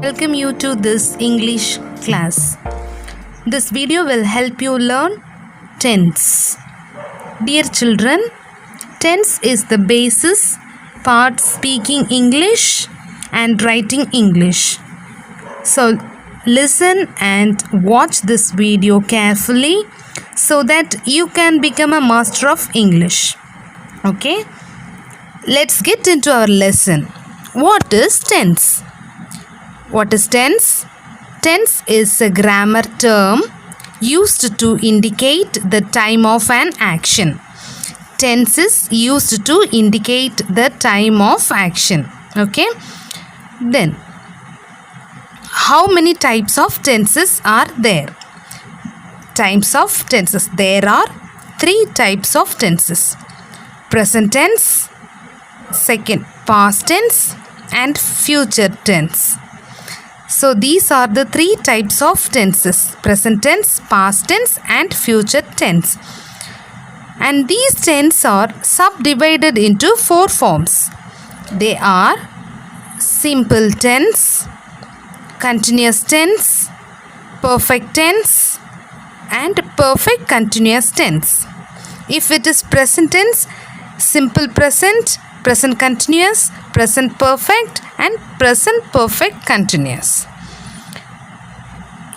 Welcome you to this English class. This video will help you learn tense. Dear children, tense is the basis part speaking English and writing English. So listen and watch this video carefully so that you can become a master of English. Okay? Let's get into our lesson. What is tense? What is tense? Tense is a grammar term used to indicate the time of an action. Tense is used to indicate the time of action. Okay? Then, how many types of tenses are there? Types of tenses. There are 3 types of tenses. Present tense, second past tense, and future tense. So these are the 3 types of tenses: present tense, past tense, and future tense. And these tenses are subdivided into 4 forms. They are simple tense, continuous tense, perfect tense, and perfect continuous tense. If it is present tense, simple present, present continuous, present perfect, and present perfect continuous.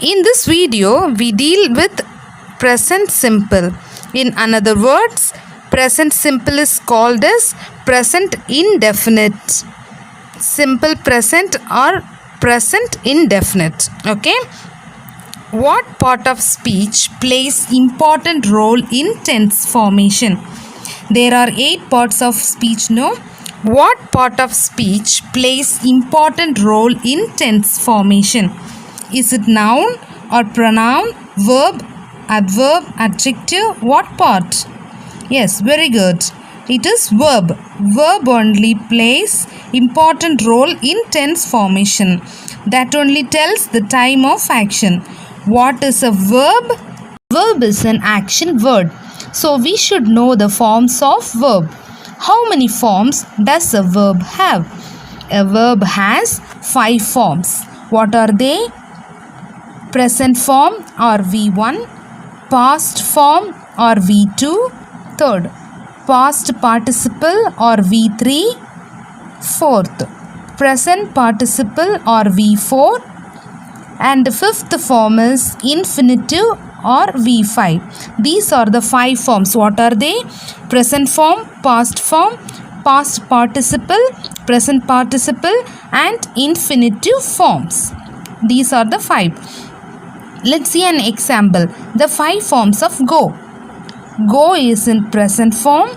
In this video, we deal with present simple. In other words, present simple is called as present indefinite. Simple present or present indefinite. Okay? What part of speech plays important role in tense formation? There are 8 parts of speech, no? What part of speech plays important role in tense formation? Is it noun or pronoun, verb, adverb, adjective? What part? Yes, very good. It is verb. Verb only plays important role in tense formation. That only tells the time of action. What is a verb? Verb is an action word. So we should know the forms of verb. How many forms does a verb have? A verb has 5 forms. What are they? Present form or V1, past form or V2, third, past participle or V3, fourth, present participle or V4, and the fifth form is infinitive or V5. These are the 5 forms. What are they? Present form, past participle, present participle, and infinitive forms. These are the 5. Let's see an example. The 5 forms of go. Go is in present form,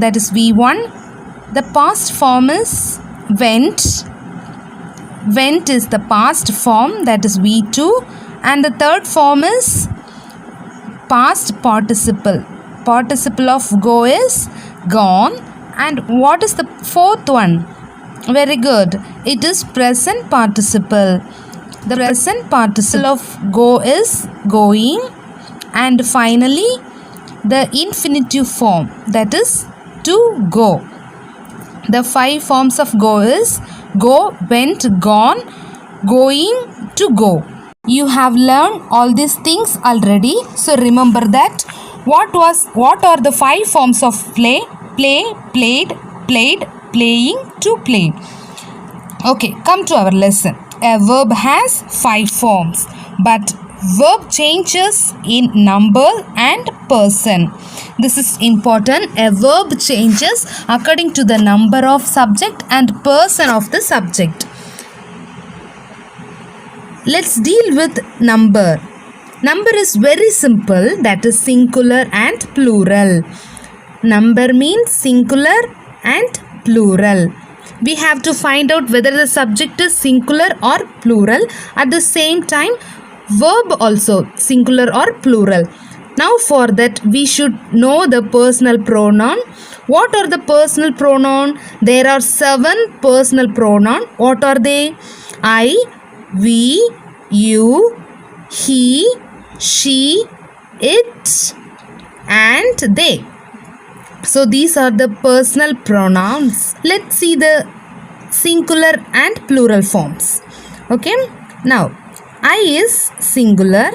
that is V1. The past form is went. Went is the past form, that is V2. And the third form is past participle. Participle of go is gone. And what is the fourth one? Very good. It is present participle. The present participle of go is going. And finally, the infinitive form, that is to go. The 5 forms of go is go, went, gone, going, to go. You have learned all these things already. So remember that. What are the 5 forms of play? Play, played, played, playing, to play. Okay, come to our lesson. A verb has 5 forms, but verb changes in number and person. This is important. A verb changes according to the number of subject and person of the subject. Let's deal with number. Number is very simple, that is singular and plural. Number means singular and plural. We have to find out whether the subject is singular or plural. At the same time, verb also singular or plural. Now for that, we should know the personal pronoun. What are the personal pronoun? There are 7 personal pronoun. What are they? I, we, you, he, she, it, and they. So these are the personal pronouns. Let's see the singular and plural forms. Okay. Now, I is singular,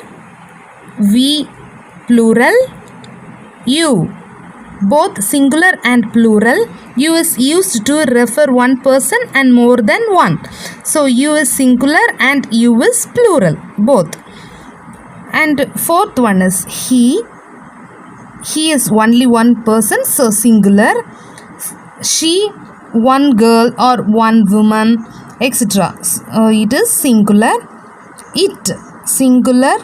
we plural, you both singular and plural. You is used to refer one person and more than one. So, you is singular and you is plural, both. And fourth one is he. He is only one person, so singular. She, one girl or one woman, etc. It is singular. It, singular,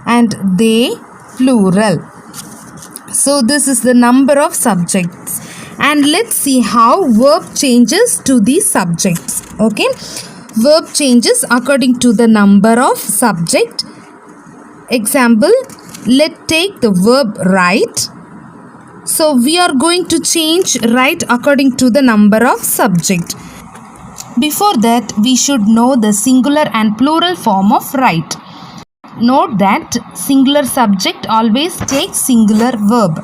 and they, plural. So this is the number of subjects. And let's see how verb changes to the subjects. Okay. Verb changes according to the number of subject. Example, let's take the verb write. So we are going to change write according to the number of subject. Before that, we should know the singular and plural form of write. Note that singular subject always takes singular verb.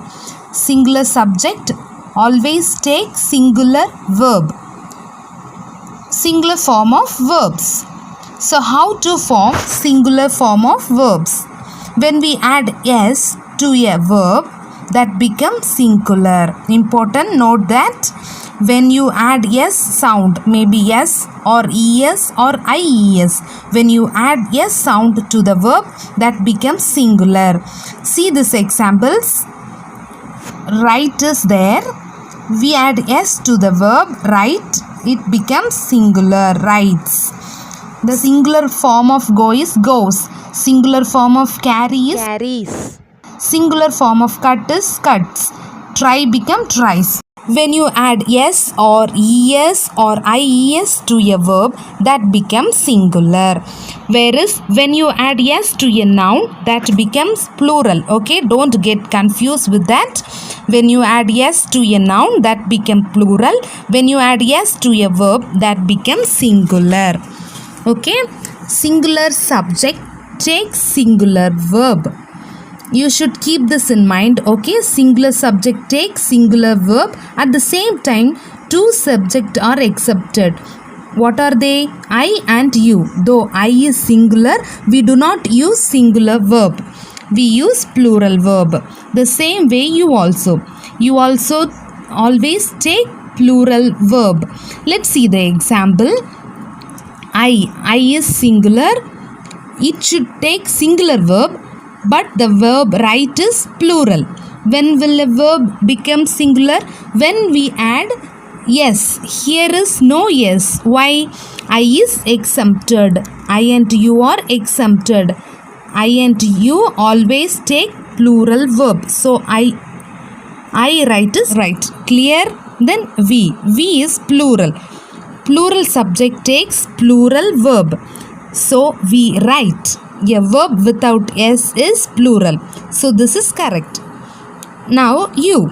Singular subject always takes singular verb. Singular form of verbs. So how to form singular form of verbs? When we add s to a verb, that becomes singular. Important, note that when you add s sound, maybe s or es or ies, when you add s sound to the verb, that becomes singular. See this examples. Write is there. We add s to the verb write, it becomes singular, writes. The singular form of go is goes. Singular form of carry is carries. Singular form of cut is cuts. Try become tries. When you add s or es or ies to a verb, that becomes singular. Whereas when you add s to a noun, that becomes plural. Okay, don't get confused with that. When you add s to a noun, that becomes plural. When you add s to a verb, that becomes singular. Okay, singular subject takes singular verb. You should keep this in mind. Okay, singular subject takes singular verb. At the same time, two subjects are accepted. What are they? I and you. Though I is singular, we do not use singular verb. We use plural verb. The same way you also. You also always take plural verb. Let's see the example. I is singular. It should take singular verb, but the verb write is plural. When will a verb become singular? When we add yes. Here is no yes. Why? I is exempted. I and you are exempted. I and you always take plural verb. So I write is right. Clear? Then we. We is plural. Plural subject takes plural verb. So we write. A verb without s is plural. So this is correct. Now you.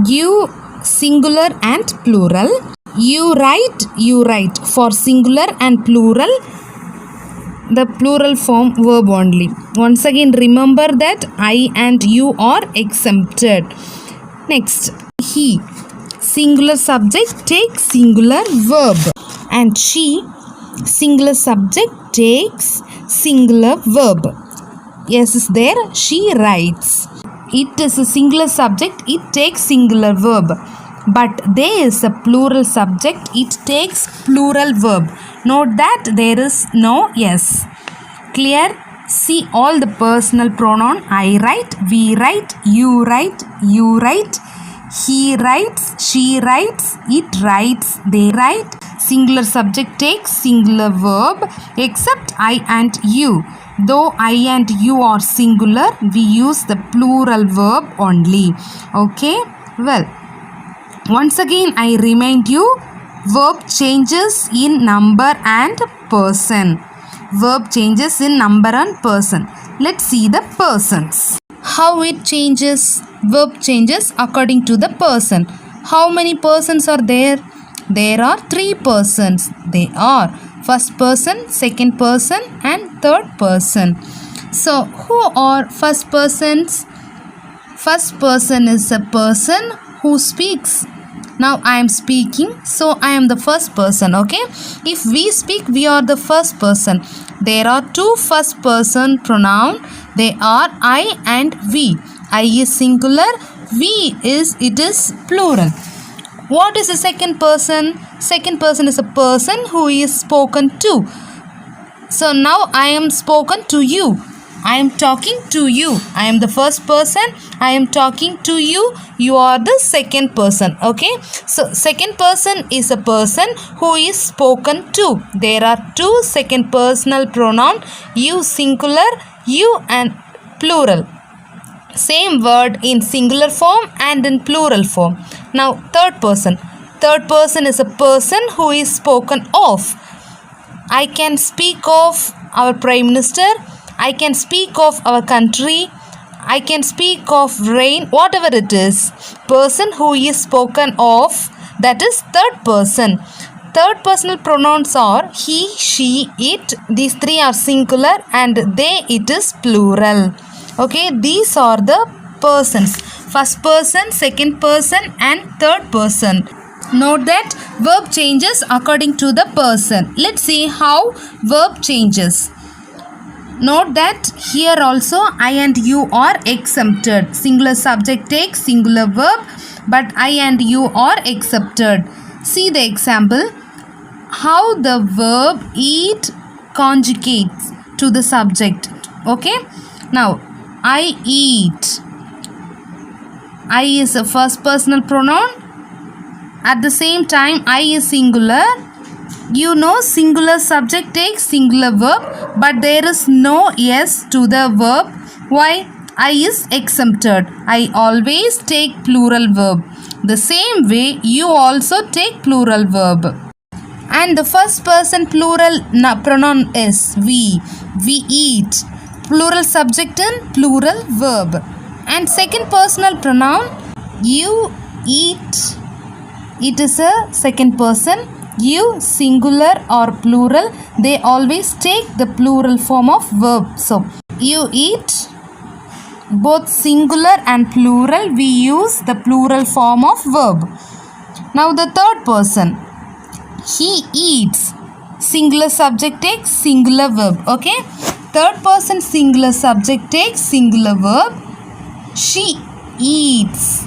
You singular and plural. You write. For singular and plural, the plural form verb only. Once again remember that I and you are exempted. Next, he. Singular subject takes singular verb. And she. Singular subject takes singular verb. Yes is there. She writes. It is a singular subject. It takes singular verb. But they is a plural subject. It takes plural verb. Note that there is no yes. Clear? See all the personal pronoun. I write, we write, you write, he writes, she writes, it writes, they write. Singular subject takes singular verb except I and you. Though I and you are singular, we use the plural verb only. Okay? Well, once again I remind you, verb changes in number and person. Verb changes in number and person. Let's see the persons. How it changes? Verb changes according to the person. How many persons are there? There are 3 persons. They are first person, second person and third person. So, who are first persons? First person is a person who speaks. Now I am speaking, so I am the first person. Okay, if we speak, we are the first person. There are two first person pronoun. They are I and we. I is singular, we is plural. What is the second person? Second person is a person who is spoken to. So now I am spoken to you. I am talking to you. I am the first person. I am talking to you. You are the second person. Okay. So second person is a person who is spoken to. There are two second personal pronoun. You singular, you and plural. Same word in singular form and in plural form. Now third person. Third person is a person who is spoken of. I can speak of our Prime Minister. I can speak of our country. I can speak of rain, whatever it is. Person who is spoken of, that is third person. Third personal pronouns are he, she, it. These three are singular and they, it is plural. Okay, these are the persons. First person, second person and third person. Note that verb changes according to the person. Let's see how verb changes. Note that here also I and you are exempted. Singular subject takes singular verb, but I and you are accepted. See the example. How the verb eat conjugates to the subject. Okay. Now, I eat. I is a first personal pronoun. At the same time, I is singular. You know singular subject takes singular verb, but there is no S to the verb. Why? I is exempted. I always take plural verb. The same way you also take plural verb. And the first person plural pronoun is we. We eat. Plural subject and plural verb. And second personal pronoun you eat. It is a second person. You singular or plural, they always take the plural form of verb. So you eat, both singular and plural, we use the plural form of verb. Now the third person, he eats. Singular subject takes singular verb. Okay, third person singular subject takes singular verb. She eats.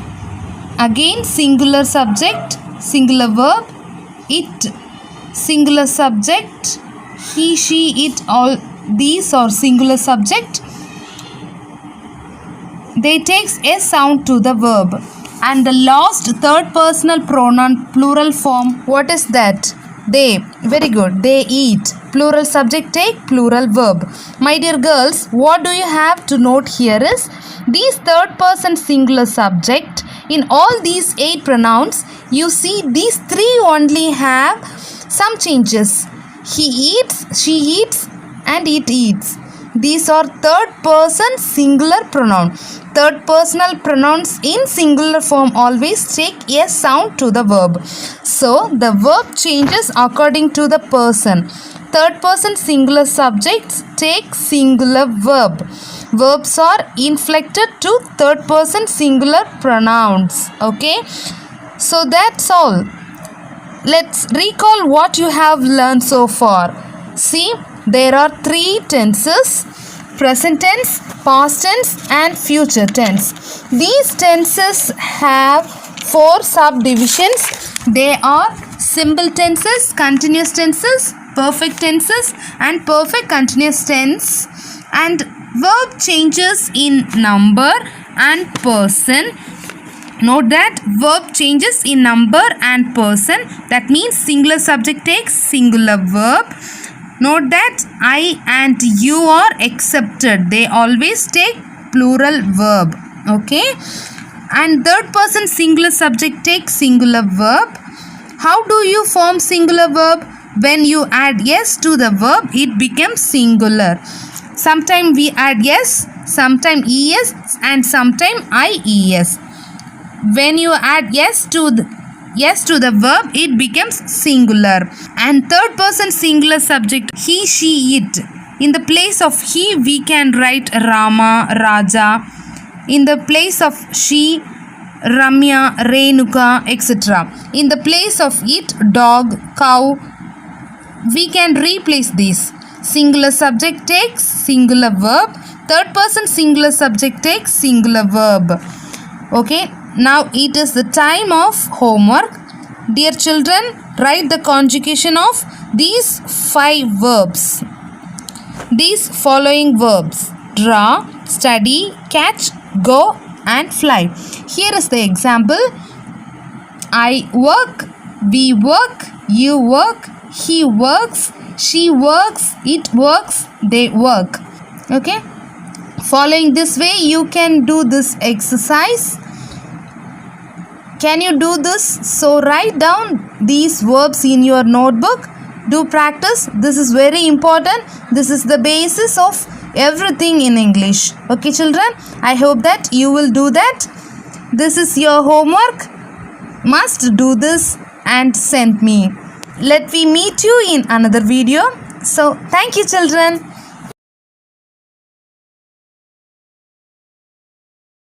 Again singular subject, singular verb. It, singular subject. He, she, it, all these are singular subject. They takes a sound to the verb. And the last third personal pronoun plural form, what is that? They. Very good. They eat. Plural subject take plural verb. My dear girls, what do you have to note here is these third person singular subject. In all these 8 pronouns, you see these 3 only have some changes. He eats, she eats and it eats. These are third person singular pronoun. Third personal pronouns in singular form always take a sound to the verb. So, the verb changes according to the person. Third person singular subjects take singular verb. Verbs are inflected to third person singular pronouns. Okay. So that's all. Let's recall what you have learned so far. See, there are 3 tenses: present tense, past tense and future tense. These tenses have 4 subdivisions. They are simple tenses, continuous tenses, perfect tenses and perfect continuous tense. And verb changes in number and person. Note that verb changes in number and person. That means singular subject takes singular verb. Note that I and you are accepted. They always take plural verb. Okay. And third person singular subject takes singular verb. How do you form singular verb? When you add s to the verb, it becomes singular. Sometimes we add yes, sometimes es and sometimes ies. When you add yes to the verb, it becomes singular. And third person singular subject, he, she, it. In the place of he, we can write Rama, Raja. In the place of she, Ramya, Renuka, etc. In the place of it, dog, cow, we can replace this. Singular subject takes singular verb. Third person singular subject takes singular verb. Okay, now it is the time of homework. Dear children, write the conjugation of these 5 verbs. These following verbs: draw, study, catch, go and fly. Here is the example. I work, we work, you work, he works, she works, it works, they work. Okay, following this way you can do this exercise. Can you do this? So write down these verbs in your notebook. Do practice. This is very important. This is the basis of everything in English. Okay children, I hope that you will do that. This is your homework. Must do this and send me. Let me meet you in another video. So thank you children.